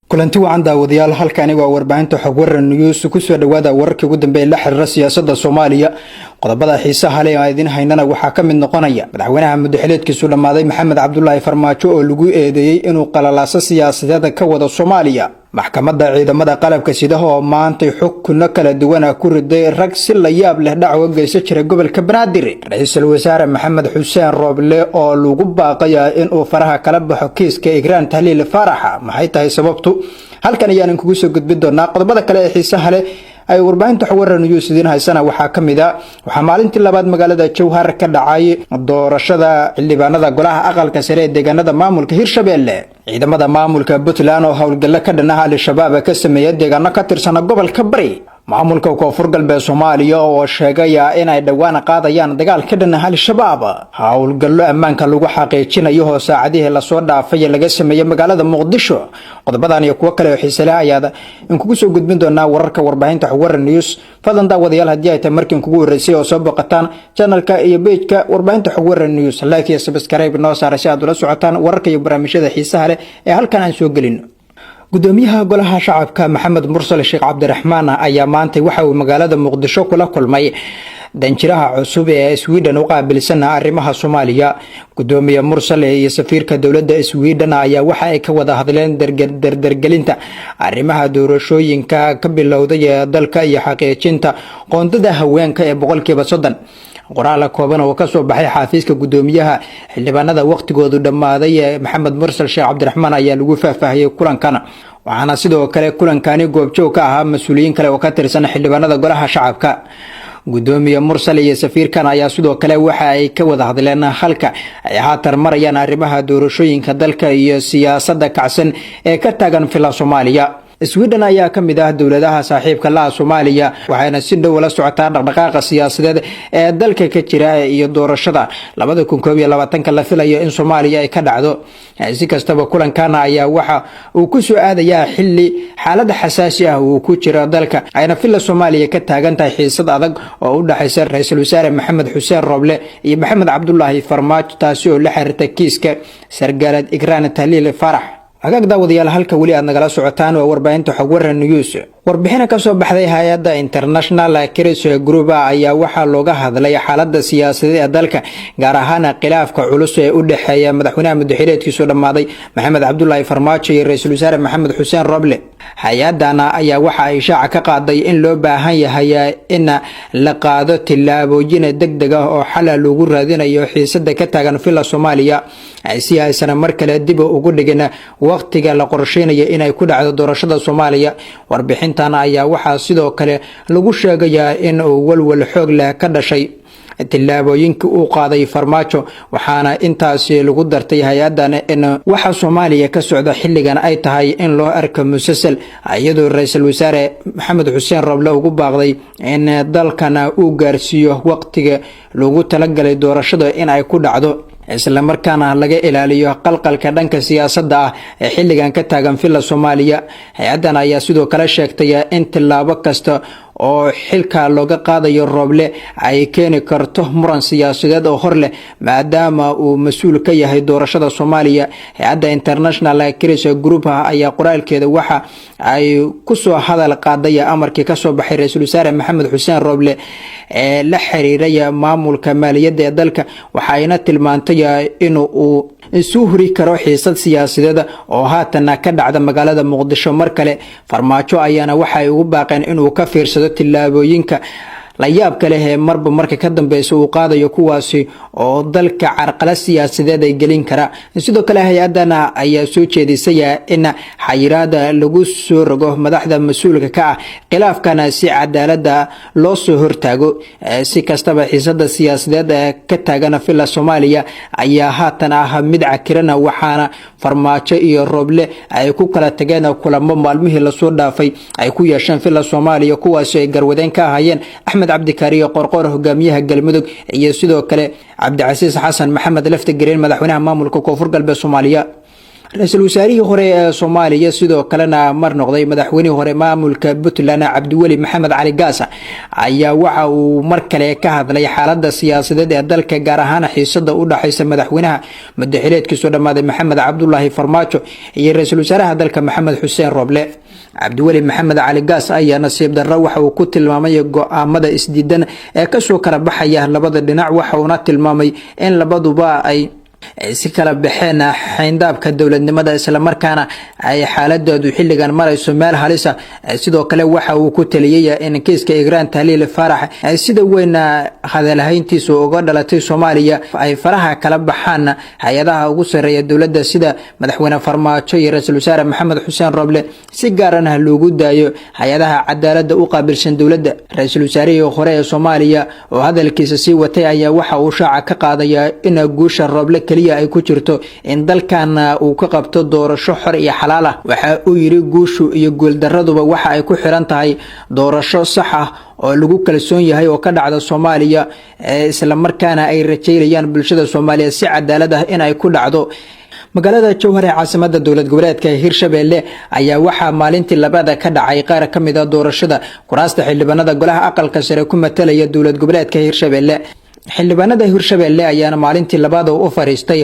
kulanti wacan daawadayaal halkani waa warbaahinta xog waran news ku soo dhawaada wararkii ugu dambeeyay la xiriira siyaasadda Soomaaliya qodobada xiisaha leh ee idin haynana waxa ka mid noqonaya madaxweynaha muddaxileedkiisu dhamaaday Maxamed Cabdullaahi Farmaajo oo lagu eedeeyay inuu qalalaaso siyaasadeed ka wado Soomaaliya maxkamadda ciidamada qalabka sida oo maanta xukun kala duwan ku riday rag si la yaab leh dacwo geysan jiray gobolka Banaadir ra'iisul wasaare Maxamed Xuseen Rooble oo lagu baaqay inuu faraha kala baxo kiiska Igraan Tahliil Faarax maxay tahay sababtu halkan ayaan kugu soo gudbin doonaa qodobada kale ee xiisaha leh ay warbaahinta xog waran news idin haysana waxa kamid ah waxa maalintii labaad magaalada Jowhar ka dhacay doorashada xildhibaanada golaha aqalka sare ee deegaanada maamulka Hirshabelle ciidamada maamulka Puntland oo howlgalo ka dhanaha al-shabaab ka sameeyay deegaano ka tirsan gobolka Bari maamulka Koonfur Galbeed Soomaaliya oo sheegay in ay dhawaan qaadayaan dagaal ka dhanaha al-shabaab howlgalo ammaanka lagu xaqiijinayo saacadihi la soo dhaafay laga sameeyay magaalada Muqdisho qodobadan iyo kuwa kale oo xiiso leh ayaa in kugu soo gudbin doonaa wararka warbaahinta xog waran news fadlan daawadayaal haddii ay tahay markii kugu horeysay oo soo boqotaan channelka iyo page-ka warbaahinta xog waran news like iyo subscribe noo saar si aad ula socotaan wararka iyo barnaamijyada xiisaha leh ee halkan aan soo gelin gudoomiyaha golaha shacabka Maxamed Mursal Sheekh Cabdiraxmaan ayaa maanta waxa uu magaalada Muqdisho kula kulmay danjiraha cusub ee Sweden oo qaabilsan arrimaha Soomaaliya gudoomiyaha Mursal iyo safiirka dawladda Sweden ayaa waxa ay ka wada hadleen dardargelinta arrimaha doorashooyinka ka bilowday dalka iyo xaqiijinta qoondada haweenka ee 30% qoraal kooban oo ka soo baxay xafiiska gudoomiyaha xildhibaanada waqtigoodu dhamaaday Maxamed Mursal Sheekh Cabdiraxmaan ayaa lagu faahfaahiyay kulankan waxaana sidoo kale kulankani goobjoog ka ahaa mas'uuliyiin kale oo ka tirsan xildhibaanada golaha shacabka gudoomiyaha Mursal iyo safiirkan ayaa sidoo kale waxa ay ka wada hadleen halka ay haatar marayaan arrimaha doorashooyinka dalka iyo siyaasadda kacsan ee ka taagan fila Soomaaliya Sweden ayaa ka mid ah dawladaha saaxiibka la Soomaaliya waxayna si dhow la socotaa dhaqdhaqaaqa siyaasadeed ee dalka ka jira iyo doorashada 2022 la filayo in Soomaaliya ay ka dhacdo si kastaba kulankan ayaa waxa uu ku soo aadayaa xilli xaalad xasaasi ah uu ku jiro dalka ayna fila Soomaaliya ka taagan tahay xiisad adag oo u dhaxaysa ra'iisul wasaare Maxamed Xuseen Rooble iyo Maxamed Cabdullaahi Farmaajo taasi oo la xiriirta kiiska sargaalad Igraan Tahliil Faarax agaag daawadayaal halka wali aad nagala socotaan waa warbaahinta xog waran news warbixin ka soo baxday hay'adda International Crisis Group ayaa waxa looga hadlay xaaladda siyaasadeed ee dalka gaar ahaan khilaafka culus ee u dhaxeeya madaxweynaha muddaxileedkiisu dhamaaday Maxamed Cabdullaahi Farmaajo iyo ra'iisul wasaare Maxamed Xuseen Rooble hay'adana ayaa waxa ay shaaca ka qaaday in loo baahan yahay in la qaado tillaabooyin degdeg ah oo xal loogu raadinayo xiisadda ka taagan fila Soomaaliya si aysan mar kale dib ugu dhigin waqtiga la qorsheynayo in ay ku dhacdo doorashada Soomaaliya warbixintan ayaa waxa sidoo kale lagu sheegayaa in uu walwal xoog leh ka dhashay tillaabooyinka uu qaaday Farmaajo waxaana intaasi lagu dartay hay'adan in waxa Soomaaliya ka socda xilligan ay tahay in loo arko musalsal iyadoo ra'iisul wasaare Maxamed Xuseen Rooble ugu baaqday in dalkana uu gaarsiiyo waqtiga lagu talagalay doorashada in ay ku dhacdo isla markaana laga ilaaliyo qalqalka dhanka siyaasadda ah ee xilligan ka taagan fila Soomaaliya hay'adan ayaa sidoo kale sheegtay in tilaabo kasta oo xilka looga qaadayo Rooble ay keeni karto muran siyaasadeed oo hor leh maadaama uu mas'uul ka yahay doorashada Soomaaliya hay'adda International Crisis Group ayaa qoraalkeeda waxa ay ku soo hadal qaaday amarkii ka soo baxay ra'iisul wasaare Maxamed Xuseen Rooble ee la xiriiray maamulka maaliyadda ee dalka waxayna tilmaantay inuu isu huri karo xiisad siyaasadeed oo haatan ka dhacda magaalada Muqdisho mar kale Farmaajo ayaana waxa ay ugu baaqeen inuu ka fiirsado tillaabooyinka la yaab kale ee marba marka ka dambeeyay uu qaadayo kuwaasi oo dalka carqalad siyaasadeed ay gelin kara sidoo kale hay'adana ayaa soo jeedisay in xayiraada lagu soo rogo madaxda mas'uulka ka ah khilaafkana si cadaalad loo soo hortaago si kastaba xiisada siyaasadeed ka taagan fila Soomaaliya ayaa haatan ah mid cakiran waxaana Farmaajo iyo Rooble ay ku kala tageen kulamo maalmihii la soo dhaafay ay ku yeesheen fila Soomaaliya kuwaasi ay garwadeen ka hayeen Axmed Cabdikariyo Qorqor hogaamiyaha Galmudug iyo sidoo kale Cabdicasiis Xasan Maxamed Lafta Gareen madaxweynaha maamulka Koonfur Galbeed Soomaaliya ra-iisul wasaarihii hore ee Soomaaliya sidoo kalena mar noqday madaxweynihii hore maamulka Puntland Cabdiweli Maxamed Cali Gaas ayaa waxa uu mar kale ka hadlay xaaladda siyaasadeed ee dalka gaar ahaan xiisada u dhaxaysa madaxweynaha madaxweyneedkiisu dhamaaday Maxamed Cabdullaahi Farmaajo iyo ra-iisul wasaaraha dalka Maxamed Xuseen Roble. Cabdiweli Maxamed Cali Gaas ayaa nasiib darro waxa uu ku tilmaamay go'aamada isdiidan ee ka soo kala baxaya labada dhinac, waxa uu tilmaamay in labaduba ay si kala baxeen xeyndaabka dowladnimada isla markaana ay xaaladoodu xilligan marayso meel halis ah. Sidoo kale waxa uu ku taliyay in kiiska Igraan Tahliil Faarax ay sida weyn hadalhayntiisu uga dhalatay Soomaaliya ay faraha kala baxaan hay'adaha ugu sareeya dowladda sida madaxweyne Farmaajo iyo ra-iisul wasaare Maxamed Xuseen Roble, si gaar ah loogu daayo hay'adaha cadaaladda u qaabilsan dowladda. Ra-iisul wasaarihii hore ee Soomaaliya oo hadalkiisa sii watay ayaa waxa uu shaaca ka qaadaya in guusha Roble kaliya ay ku jirto in dalkan uu ka qabto doorasho xor iyo xalaal ah. Waxa uu yiri guushu iyo guuldaraduba waxa ay ku xiran tahay doorasho sax ah oo lagu kalsoon yahay oo ka dhacda Soomaaliya, isla markaana ay rajeynayaan bulshada Soomaaliyeed si cadaalad ah in ay ku dhacdo. magaalada Jowhar ee caasimada dowlad goboleedka Hirshabelle ayaa waxaa maalintii labaad ka dhacay qaar ka mid ah doorashada kuraasta xildhibaanada golaha aqalka sare ku matalaya dowlad goboleedka Hirshabelle. xildhibaanada Hirshabelle ayaana maalintii labaad u fariistay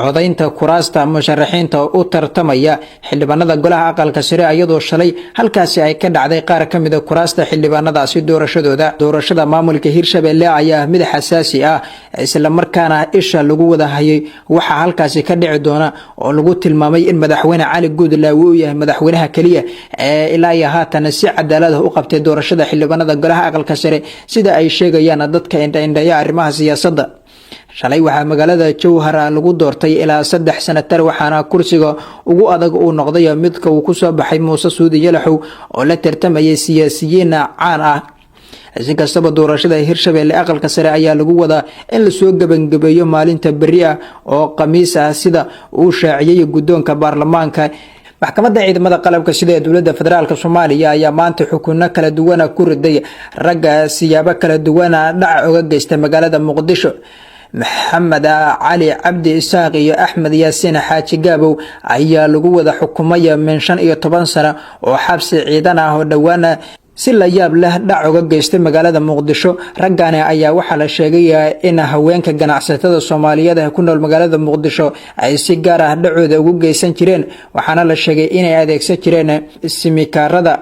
codaynta kuraasta musharaxiinta u tartamaya xildhibaanada golaha aqalka sare, iyadoo shalay halkaasi ay ka dhacday qaar ka mid ah kuraasta xildhibaanadaasi doorashada maamulka Hirshabelle ayaa mid xasaasi ah, isla markaana isha lagu wada hayay waxa halkaasi ka dhici doona oo lagu tilmaamay in madaxweyne Cali Guudlaawe uu yahay madaxweynaha kaliya ee ilaa iyo haatan si cadaalad ah u qabtay doorashada xildhibaanada golaha aqalka sare sida ay sheegayaan dadka indha-indhaya arrimaha siyaasadda. shalay waxaa magaalada Jowhar lagu doortay ilaa 3 sanatar, waxaana kursiga ugu adag uu noqday midka uu ku soo baxay Muuse Suudi Yalaxow oo la tartamayay siyaasiyiin caan ah. si kastaba doorashada Hirshabelle aqalka sare ayaa lagu wadaa in la soo gabagabeeyo maalinta bari ah oo Khamiis ah sida uu shaaciyay guddoonka baarlamaanka. maxkamadda ciidamada qalabka sida ee dowladda federaalka Soomaaliya ayaa maanta xukunno kala duwan ku riday ragga siyaabo kala duwan dhac uga geystay magaalada Muqdisho. Maxamed Cali Cabdi Isaaq iyo Axmed Yaasiin Xaaji Gaabow ayaa lagu wada xukumay min 15 sano oo xabsi ciidan ah oo dhawaan si la yaab leh dhac uga geystay magaalada Muqdisho. raggan ayaa waxa la sheegay in haweenka ganacsatada Soomaaliyeed ee ku nool magaalada Muqdisho ay si gaar ah dhacooda ugu geysan jireen, waxaana la sheegay inay adeegsan jireen simikaarada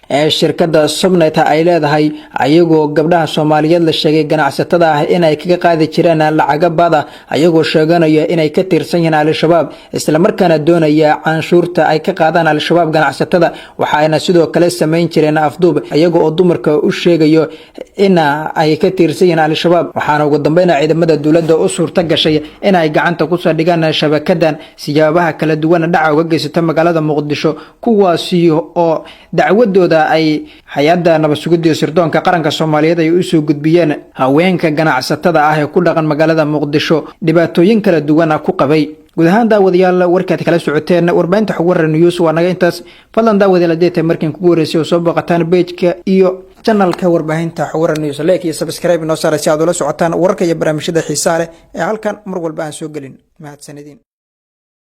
ee shirkadda Subnet ay leedahay, ayagoo gabdhaha Soomaaliyeed la sheegay ganacsatada ah inay kaga qaadi jireen lacag bada, ayagoo sheeganaya inay ka tirsan yihiin Al-Shabaab isla markaana doonaya canshuurta ay ka qaadaan Al-Shabaab ganacsatada. waxaana sidoo kale sameyn jireen afduub ayagoo dumarka u sheegayo in ay ka tirsan yihiin Al-Shabaab. waxaana ugu dambeyn ciidamada dowladda u suurta gashay in ay gacanta ku soo dhigaan shabakadan siyaabaha kala duwan dhaca uga geysata magaalada Muqdisho, kuwaasi oo dacwadooda ay hay'adda nabad sugidda sirdoonka qaranka Soomaaliyeed ay u soo gudbiyeen haweenka ganacsatada ah ee ku dhaqan magaalada Muqdisho dhibaatooyin kala duwan ku qabay. guud ahaan daawadayaal warkaad kala socoteen warbaahinta Xog Waran News waa naga intaas. fadlan daawadayaal haddii markiin kugu horeysay oo soo booqataan page-ka iyo channelka warbaahinta Xog Waran News, like iyo subscribe noo saar si aad ula socotaan wararka iyo barnaamijyada xiisaha leh ee halkan mar walba aan soo gelin. mahadsanidin.